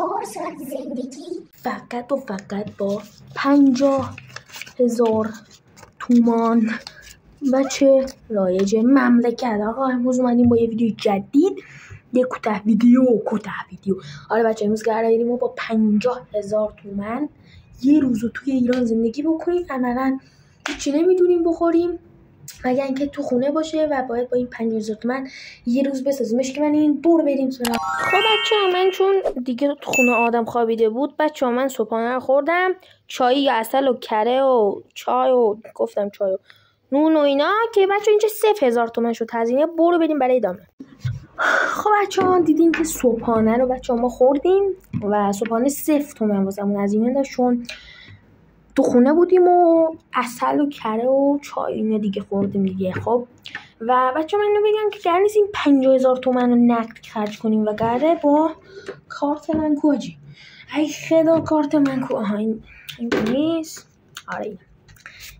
4 ساعت زندگی فقط و فقط با 50,000 تومان. بچه رایج مملکت. آقا امروز اومدیم با یه ویدیو جدید، یه کوتاه ویدیو. آره بچه امروز قراره بریم ما با 50,000 تومان یه روزو توی ایران زندگی بکنیم. عملا هیچی نمیتونیم بخوریم مگر اینکه تو خونه باشه و باید با این 50,000 تومان یه روز بسازیمش که من این دور بریم سراغ. خب بچه من چون دیگه تو خونه آدم خوابیده بود بچه من صبحانه رو خوردم، چای یا عسل و کره و چای و گفتم چای و نون و اینا که بچه اینجا 0,000 تومان شد هزینه. برو بریم برای ادامه. خب بچه ها دیدیم که صبحانه رو بچه ما خوردیم و صبحانه 0 تومان واسمون هزینه داشت چون تو خونه بودیم و عسل و کره و چای اینا دیگه خوردیم دیگه. خب و بچه من اینو بگم که قرار نیست این 50,000 تومان رو نقد خرج کنیم و قراره با کارت من کجی. ای خدا کارت من کو. آها این نیست. آره این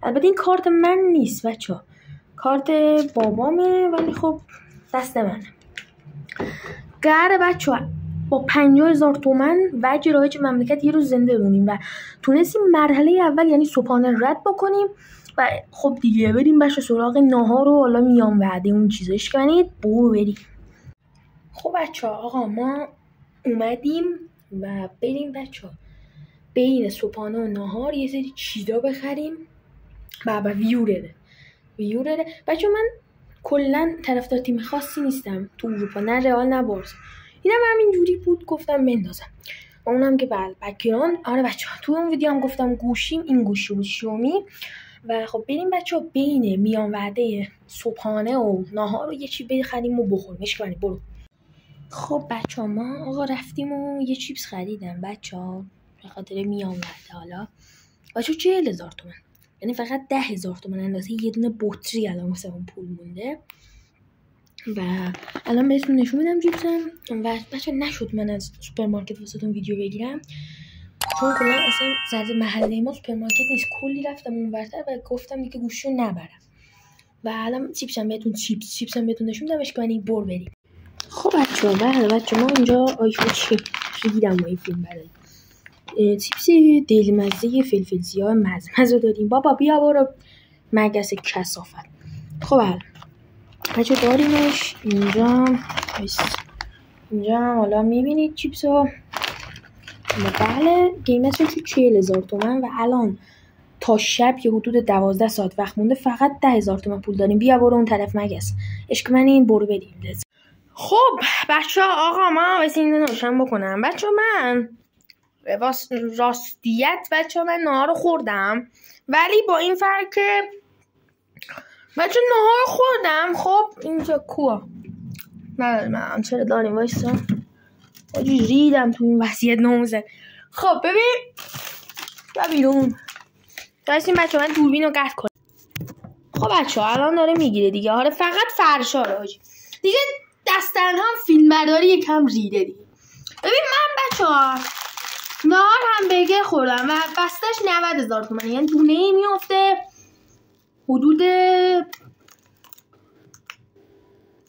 البته این کارت من نیست بچه ها، کارت بابامه ولی خب دست منه. قراره بچه ها با 50,000 تومان وجه رایج مملکت یه روز زنده بمونیم و تونستیم مرحله اول یعنی صبحانه رد بکنیم و خب دیگه بریم بچه سراغ ناهار و حالا میام وعده اون چیزاش کنید. برو بریم. خب بچه ها آقا ما اومدیم و بریم بچه ها بین صبحانه و ناهار یه سری چیزا بخریم و ویو داره. بچه من کلا طرفدار تیم خاصی نیستم تو اروپا، نه رئال نه بارسا، اینم همینجوری بود گفتم بندازم و اونم که بک‌گراند. آره بچه ها تو اون ویدیو هم گفتم گوشیم این گوشی بود شیومی. و خب بریم بچه ها بین میان وعده صبحانه و ناهار رو یه چی بخریم و بخوریم. اشکال برو. خب بچه ها ما آقا رفتیم و یه چیپس خریدم بچه ها به خاطر میان وعده. حالا بچه ها 40,000 تومان یعنی فقط 10,000 تومان اندازه یه دونه بطری الان واسه اون پول مونده و الان بهتون نشون میدم چیپسم. و بچه نشد من از سوپرمارکت واسهتون ویدیو بگیرم چون کلا اصلا زرد محله ما سوپرمارکت نیست. کلی رفتم اونورتر و گفتم دیگه گوشی رو نبرم و الان چیپسم بهتون نشون میدم. اشکانی بر بریم. خب بچه ما اینجا آیفون دیدم با این فیلم برای چیپس دلمزه فلفل سیاه مزه داریم. بابا بیا برو مگس کثافت. خب بچه داریمش اینجا حالا میبینید چیپس ها بله قیمتش 40,000 تومان و الان تا شب یه حدود 12 ساعت وقت مونده فقط 10,000 تومان پول داریم. بیا برو اون طرف مگس عشق من این برو بریم. خب بچه آقا ما بسین نوشن بکنم. بچه من راستیت بچه من نهار رو خوردم ولی با این فرق که بچه نهار خوردم. خب اینجا کوه من چرا داریم وایسا آجی ریدم تو این وصیت ناموزه. خب ببین یا بیرون داشتیم بچه من دوربین رو قطع کنم. خب بچه الان داره میگیره دیگه. آره فقط فرشا رو آجی دیگه دستن هم فیلم برداری یکم ریده دیگه. ببین من بچه نهار همبرگر خوردم و بستش 90,000 تومان یعنی دونه ای میافته حدود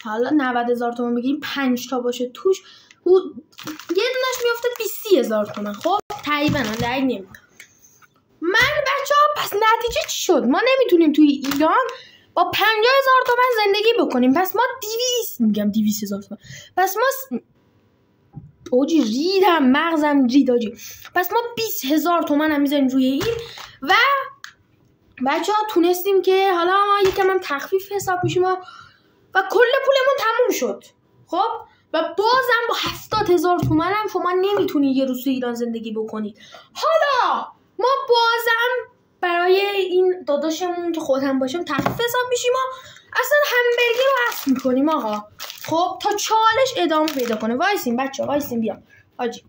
حالا 90,000 تومان بگیریم 5 تا باشه توش یه دونش میافته 20,000 تومان. خب تقریبا درک نمیکنم من بچه ها. پس نتیجه چی شد؟ ما نمیتونیم توی ایران با 50,000 تومان زندگی بکنیم. پس ما 200,000 تومان پس ما اوجی ریدم مغزم رید آجی. پس ما 20,000 تومان هم میذاریم روی این و بچه ها تونستیم که حالا ما یکم هم تخفیف حساب میشیم و کل پولمون تموم شد. خب و بازم با 70,000 تومان هم شما نمیتونید یه روز تو ایران زندگی بکنید. حالا ما بازم برای این داداشمون که خودم باشم تخفیف حساب میشیم و اصلا همبرگر رو حذف میکنیم آقا. خب تا چالش ادامه پیدا کنه. وایسین بچه وایسین بیام حاجی.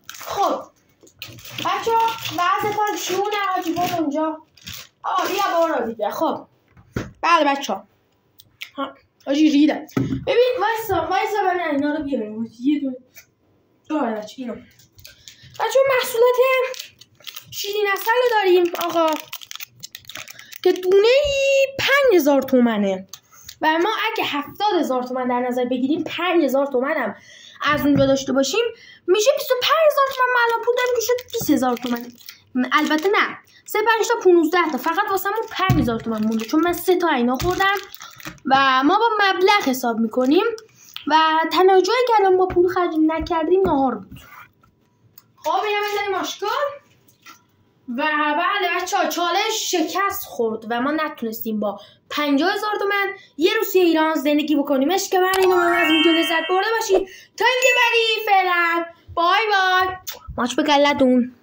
خب بچه وضعتان چونه حاجی برو اونجا. بیا برو دیگه. خب بله بچه حاجی ریدم. ببین وایسا من اینا رو بیارم یه دونه بچه اینو بچه محصولات شیرین عسل رو داریم آقا که دونه ای 5,000 تومنه و ما اگه 70,000 تومان در نظر بگیریم 5,000 تومان هم از اونجا داشته باشیم میشه 25,000 تومن. ما الان پول داریم که شد 20,000 تومن. البته نه 3 5 تا 15 تا فقط واسمون 5,000 تومن مونده چون من 3 تا اینا خوردم و ما با مبلغ حساب میکنیم و تنها جایی که الان ما پول خرج نکردیم نهار بود. خب اینم بزنیم آشکار. و بله بچه‌ها چالش شکست خورد و ما نتونستیم با 50,000 تومن یه روز توی ایران زندگی بکنیم. عشق من اینو از اینجا لذت برده باشید تا اینکه بعدی فعلا بای بای. ماچ به گلتون.